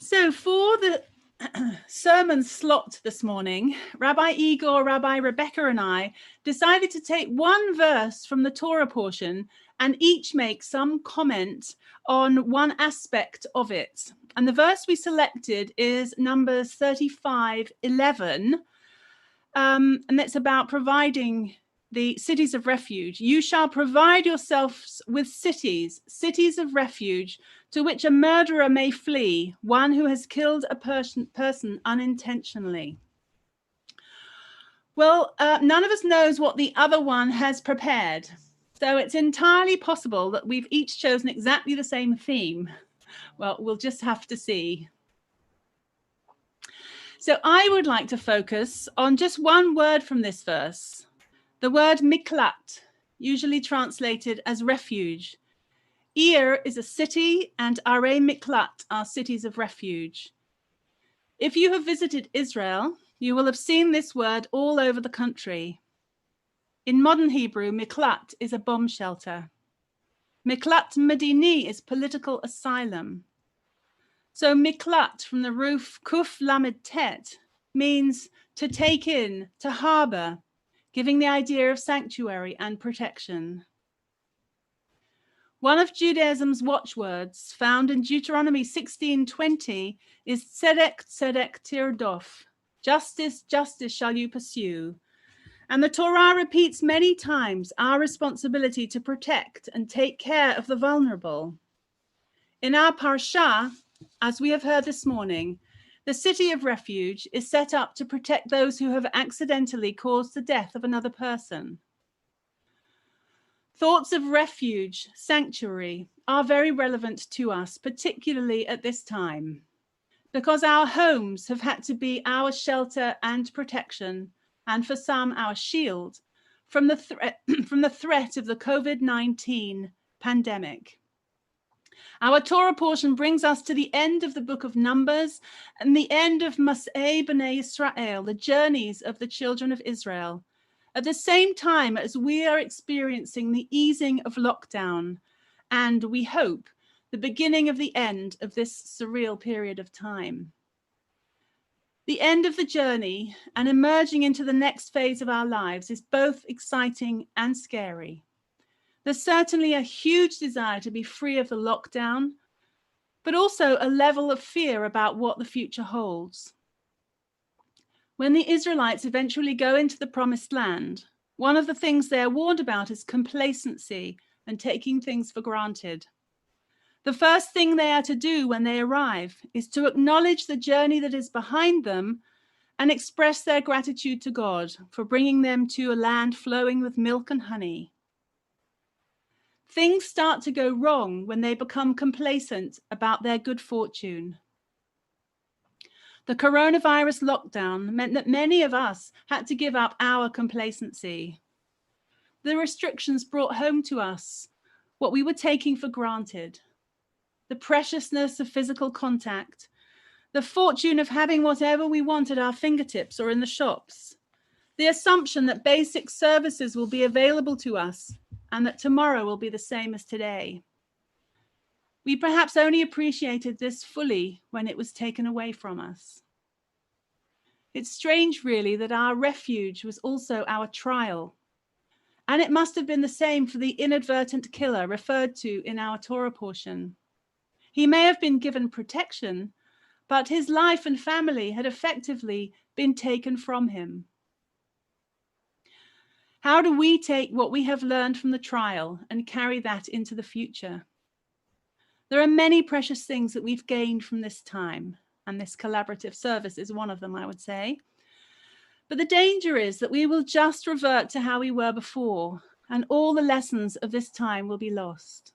So for the sermon slot this morning, Rabbi Igor, Rabbi Rebecca and I decided to take one verse from the Torah portion and each make some comment on one aspect of it. And the verse we selected is Numbers 35:11, and it's about providing the cities of refuge. You shall provide yourselves with cities of refuge, to which a murderer may flee, one who has killed a person unintentionally. Well, none of us knows what the other one has prepared. So it's entirely possible that we've each chosen exactly the same theme. Well, we'll just have to see. So I would like to focus on just one word from this verse, the word miklat, usually translated as refuge. Ir is a city and Are Miklat are cities of refuge. If you have visited Israel, you will have seen this word all over the country. In modern Hebrew, miklat is a bomb shelter. Miklat Medini is political asylum. So miklat from the roof Kuf Lamed Tet means to take in, to harbor, giving the idea of sanctuary and protection. One of Judaism's watchwords found in Deuteronomy 16:20 is Tzedek, Tzedek Tirdof. Justice, justice shall you pursue. And the Torah repeats many times our responsibility to protect and take care of the vulnerable. In our Parashat, as we have heard this morning, the city of refuge is set up to protect those who have accidentally caused the death of another person. Thoughts of refuge, sanctuary, are very relevant to us, particularly at this time, because our homes have had to be our shelter and protection, and for some, our shield from the threat of the COVID-19 pandemic. Our Torah portion brings us to the end of the book of Numbers and the end of Mosaic B'nai Israel, the journeys of the children of Israel, at the same time as we are experiencing the easing of lockdown and, we hope, the beginning of the end of this surreal period of time. The end of the journey and emerging into the next phase of our lives is both exciting and scary. There's certainly a huge desire to be free of the lockdown, but also a level of fear about what the future holds. When the Israelites eventually go into the promised land, one of the things they are warned about is complacency and taking things for granted. The first thing they are to do when they arrive is to acknowledge the journey that is behind them and express their gratitude to God for bringing them to a land flowing with milk and honey. Things start to go wrong when they become complacent about their good fortune. The coronavirus lockdown meant that many of us had to give up our complacency. The restrictions brought home to us what we were taking for granted: the preciousness of physical contact, the fortune of having whatever we want at our fingertips or in the shops, the assumption that basic services will be available to us and that tomorrow will be the same as today. We perhaps only appreciated this fully when it was taken away from us. It's strange, really, that our refuge was also our trial. And it must have been the same for the inadvertent killer referred to in our Torah portion. He may have been given protection, but his life and family had effectively been taken from him. How do we take what we have learned from the trial and carry that into the future? There are many precious things that we've gained from this time, and this collaborative service is one of them, I would say. But the danger is that we will just revert to how we were before, and all the lessons of this time will be lost.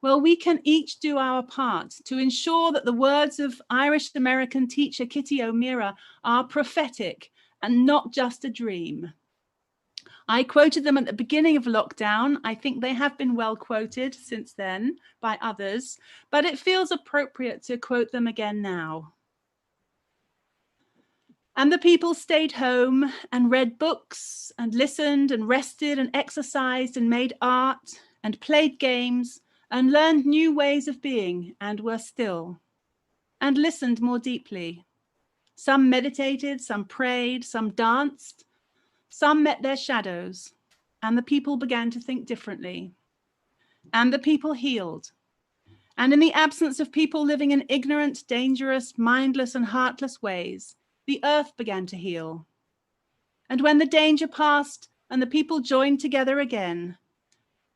Well, we can each do our part to ensure that the words of Irish-American teacher Kitty O'Meara are prophetic and not just a dream. I quoted them at the beginning of lockdown. I think they have been well quoted since then by others, but it feels appropriate to quote them again now. And the people stayed home and read books and listened and rested and exercised and made art and played games and learned new ways of being and were still. and listened more deeply. Some meditated, some prayed, some danced, some met their shadows, and the people began to think differently. And the people healed. And in the absence of people living in ignorant, dangerous, mindless, and heartless ways, the earth began to heal. And when the danger passed and the people joined together again,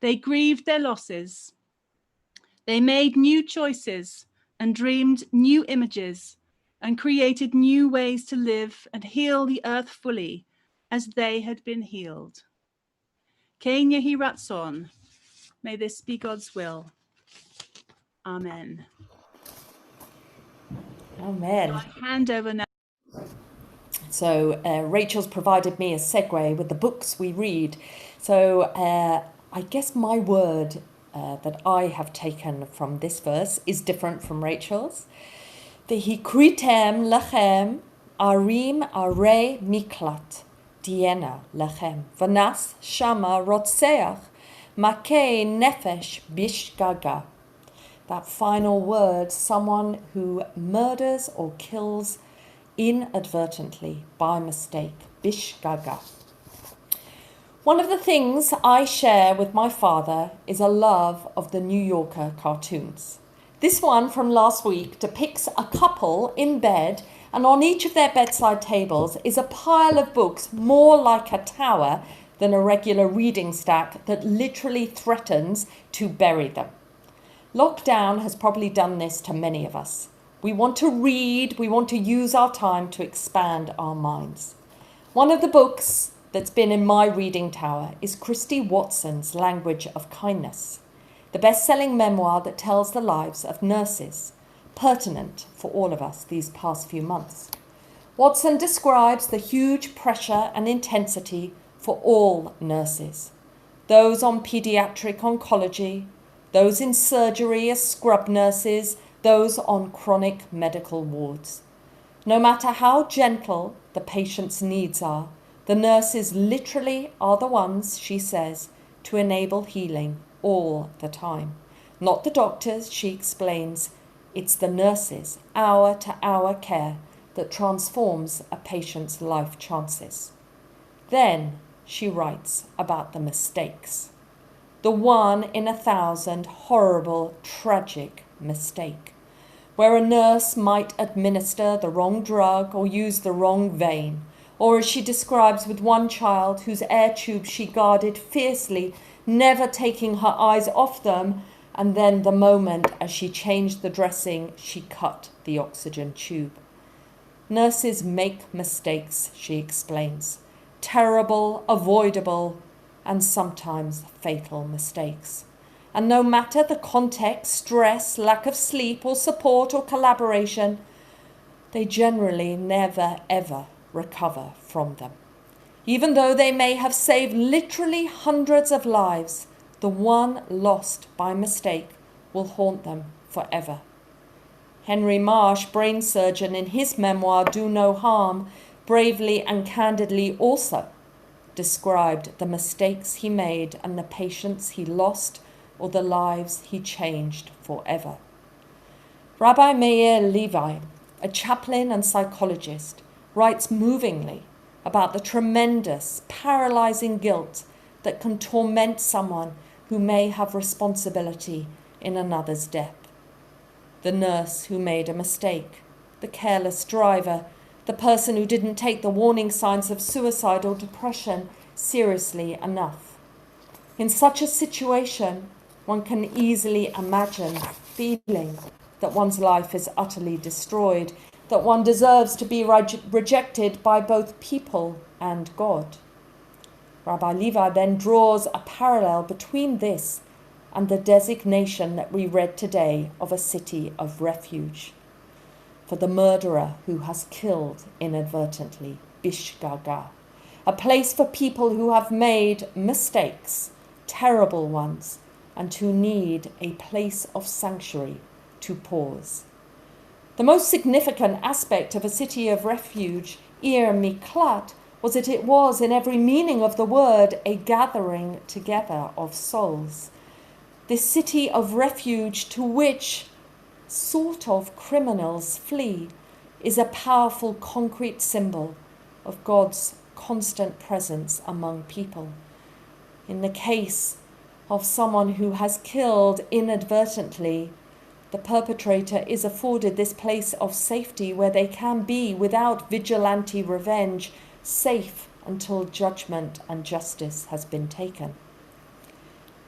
they grieved their losses. They made new choices and dreamed new images and created new ways to live and heal the earth fully as they had been healed. Ken Yehi Ratzon. May this be God's will. Amen. Amen. I hand over now. So Rachel's provided me a segue with the books we read. So I guess my word that I have taken from this verse is different from Rachel's. V'hikritem lechem arim arei miklat diena lechem v'nas shama rotseach makei nefesh bishgaga. That final word, someone who murders or kills inadvertently, by mistake, bishgaga. One of the things I share with my father is a love of the New Yorker cartoons. This one from last week depicts a couple in bed, and on each of their bedside tables is a pile of books more like a tower than a regular reading stack that literally threatens to bury them. Lockdown has probably done this to many of us. We want to read, we want to use our time to expand our minds. One of the books that's been in my reading tower is Christy Watson's Language of Kindness, the best-selling memoir that tells the lives of nurses, pertinent for all of us these past few months. Watson describes the huge pressure and intensity for all nurses, those on pediatric oncology, those in surgery as scrub nurses, those on chronic medical wards. No matter how gentle the patient's needs are, the nurses literally are the ones, she says, to enable healing all the time. Not the doctors, she explains. It's the nurses, hour-to-hour care, that transforms a patient's life chances. Then she writes about the mistakes. The 1 in 1,000 horrible, tragic mistake, where a nurse might administer the wrong drug or use the wrong vein, or as she describes with one child whose air tube she guarded fiercely, never taking her eyes off them, and then the moment as she changed the dressing, she cut the oxygen tube. Nurses make mistakes, she explains, terrible, avoidable, and sometimes fatal mistakes. And no matter the context, stress, lack of sleep or support or collaboration, they generally never ever recover from them. Even though they may have saved literally hundreds of lives, the one lost by mistake will haunt them forever. Henry Marsh, brain surgeon, in his memoir, Do No Harm, bravely and candidly also described the mistakes he made and the patients he lost or the lives he changed forever. Rabbi Meir Levi, a chaplain and psychologist, writes movingly about the tremendous, paralyzing guilt that can torment someone who may have responsibility in another's death. The nurse who made a mistake, the careless driver, the person who didn't take the warning signs of suicide or depression seriously enough. In such a situation, one can easily imagine feeling that one's life is utterly destroyed, that one deserves to be rejected by both people and God. Rabbi Levi then draws a parallel between this and the designation that we read today of a city of refuge. For the murderer who has killed inadvertently, bishgaga, a place for people who have made mistakes, terrible ones, and who need a place of sanctuary to pause. The most significant aspect of a city of refuge, Ir Miklat, was that it was, in every meaning of the word, a gathering together of souls. This city of refuge to which sort of criminals flee, is a powerful concrete symbol of God's constant presence among people. In the case of someone who has killed inadvertently, the perpetrator is afforded this place of safety where they can be, without vigilante revenge, safe until judgment and justice has been taken.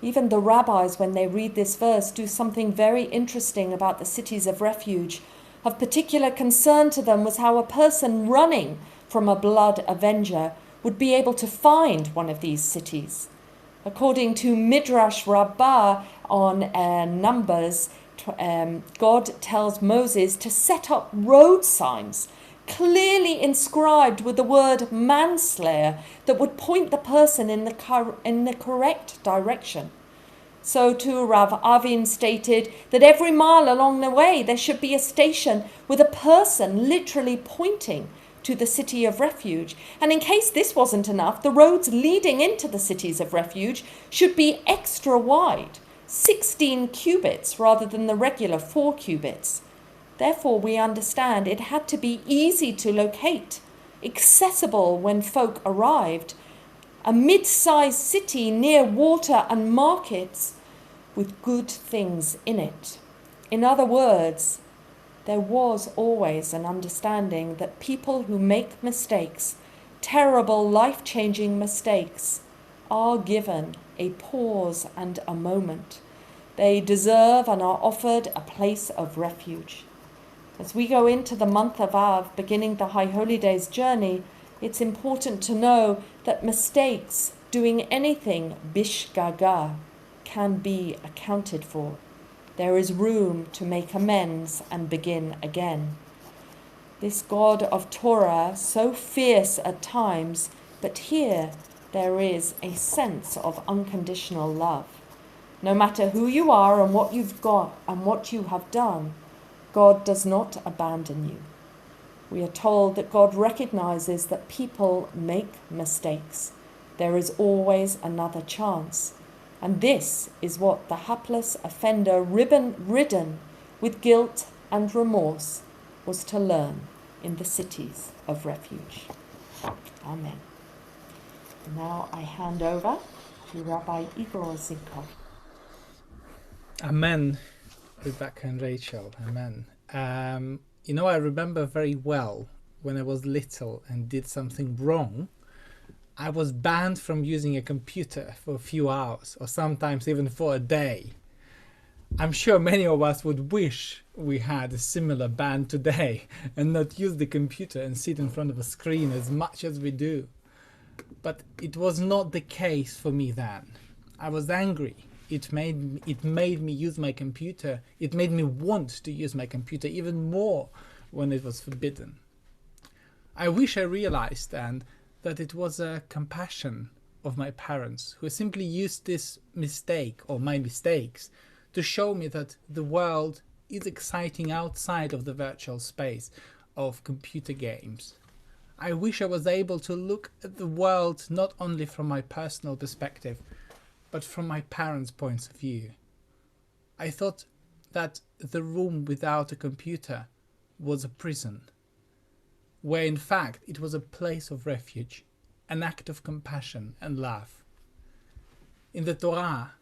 Even the rabbis, when they read this verse, do something very interesting about the cities of refuge. Of particular concern to them was how a person running from a blood avenger would be able to find one of these cities. According to Midrash Rabbah on Numbers, God tells Moses to set up road signs clearly inscribed with the word manslayer that would point the person in the correct direction. So too Rav Avin stated that every mile along the way there should be a station with a person literally pointing to the city of refuge. And in case this wasn't enough, the roads leading into the cities of refuge should be extra wide, 16 cubits rather than the regular 4 cubits. Therefore, we understand it had to be easy to locate, accessible when folk arrived, a mid-sized city near water and markets with good things in it. In other words, there was always an understanding that people who make mistakes, terrible, life-changing mistakes, are given a pause and a moment. They deserve and are offered a place of refuge. As we go into the month of Av, beginning the High Holy Days journey, it's important to know that mistakes, doing anything bishgaga, can be accounted for. There is room to make amends and begin again. This God of Torah, so fierce at times, but here there is a sense of unconditional love. No matter who you are and what you've got and what you have done, God does not abandon you. We are told that God recognizes that people make mistakes. There is always another chance. And this is what the hapless offender, ridden with guilt and remorse, was to learn in the cities of refuge. Amen. Now I hand over to Rabbi Igor Zinkov. Amen, Rebecca and Rachel. Amen. I remember very well when I was little and did something wrong. I was banned from using a computer for a few hours, or sometimes even for a day. I'm sure many of us would wish we had a similar ban today and not use the computer and sit in front of a screen as much as we do. But it was not the case for me then. I was angry. It made me use my computer. It made me want to use my computer even more when it was forbidden. I wish I realized then that it was a compassion of my parents who simply used this mistake or my mistakes to show me that the world is exciting outside of the virtual space of computer games. I wish I was able to look at the world not only from my personal perspective, but from my parents' points of view. I thought that the room without a computer was a prison, where in fact it was a place of refuge, an act of compassion and love. In the Torah,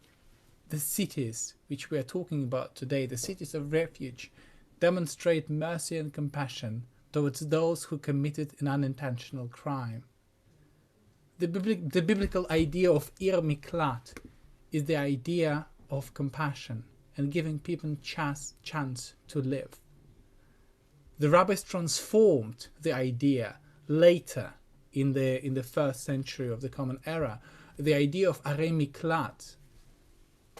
the cities which we are talking about today, the cities of refuge, demonstrate mercy and compassion towards those who committed an unintentional crime. The biblical idea of Ir Miklat is the idea of compassion and giving people chance to live. The rabbis transformed the idea later in the first century of the Common Era. The idea of Arei Miklat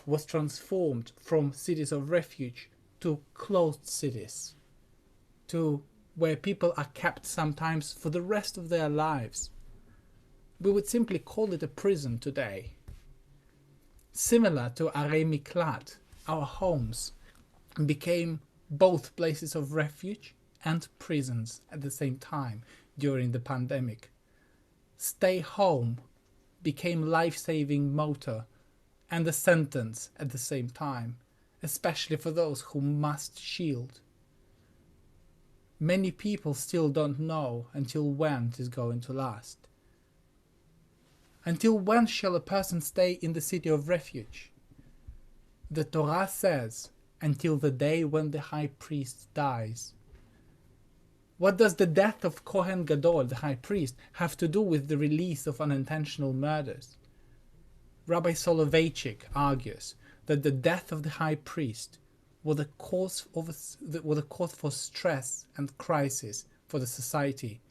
was transformed from cities of refuge to closed cities, to where people are kept sometimes for the rest of their lives. We would simply call it a prison today. Similar to Arei Miklat, our homes became both places of refuge and prisons at the same time during the pandemic. Stay home became life-saving motto and a sentence at the same time, especially for those who must shield. Many people still don't know until when it is going to last. Until when shall a person stay in the city of refuge? The Torah says, until the day when the high priest dies. What does the death of Kohen Gadol, the high priest, have to do with the release of unintentional murders? Rabbi Soloveitchik argues that the death of the high priest was a cause for stress and crisis for the society.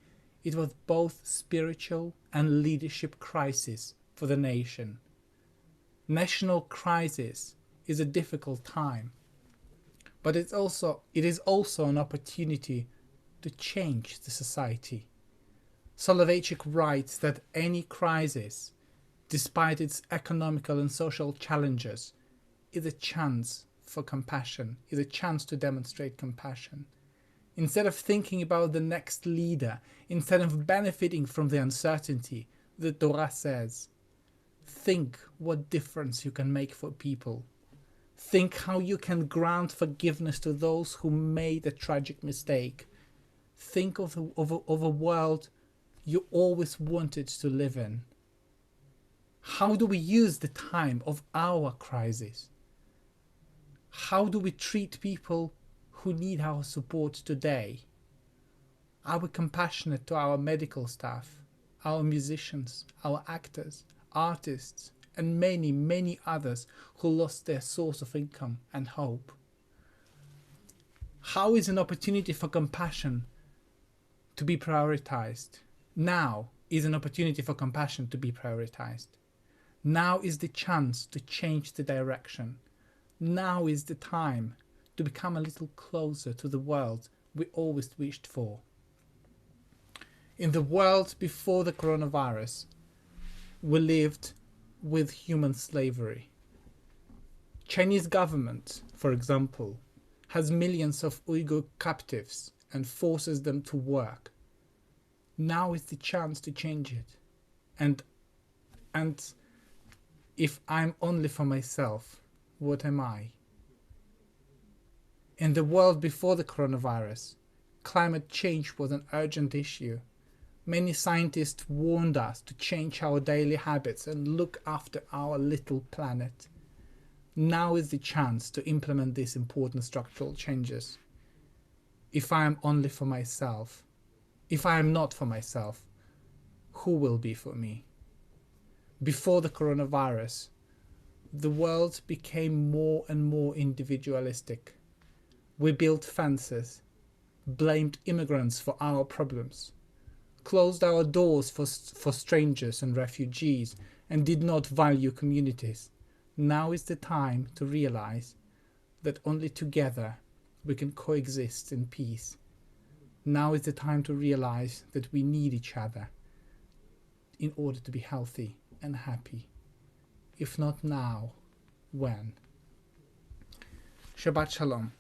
It was both spiritual and leadership crisis for the nation. National crisis is a difficult time, but it is also an opportunity to change the society. Soloveitchik writes that any crisis, despite its economical and social challenges, is a chance for compassion, is a chance to demonstrate compassion. Instead of thinking about the next leader, instead of benefiting from the uncertainty, the Torah says, think what difference you can make for people. Think how you can grant forgiveness to those who made a tragic mistake. Think of a world you always wanted to live in. How do we use the time of our crisis? How do we treat people who need our support today? Are we compassionate to our medical staff, our musicians, our actors, artists, and many, many others who lost their source of income and hope? How is an opportunity for compassion to be prioritized? Now is an opportunity for compassion to be prioritized. Now is the chance to change the direction. Now is the time to become a little closer to the world we always wished for. In the world before the coronavirus, we lived with human slavery. Chinese government, for example, has millions of Uyghur captives and forces them to work. Now is the chance to change it. And if I'm only for myself, what am I? In the world before the coronavirus, climate change was an urgent issue. Many scientists warned us to change our daily habits and look after our little planet. Now is the chance to implement these important structural changes. If I am only for myself, if I am not for myself, who will be for me? Before the coronavirus, the world became more and more individualistic. We built fences, blamed immigrants for our problems, closed our doors for strangers and refugees, and did not value communities. Now is the time to realize that only together we can coexist in peace. Now is the time to realize that we need each other in order to be healthy and happy. If not now, when? Shabbat Shalom.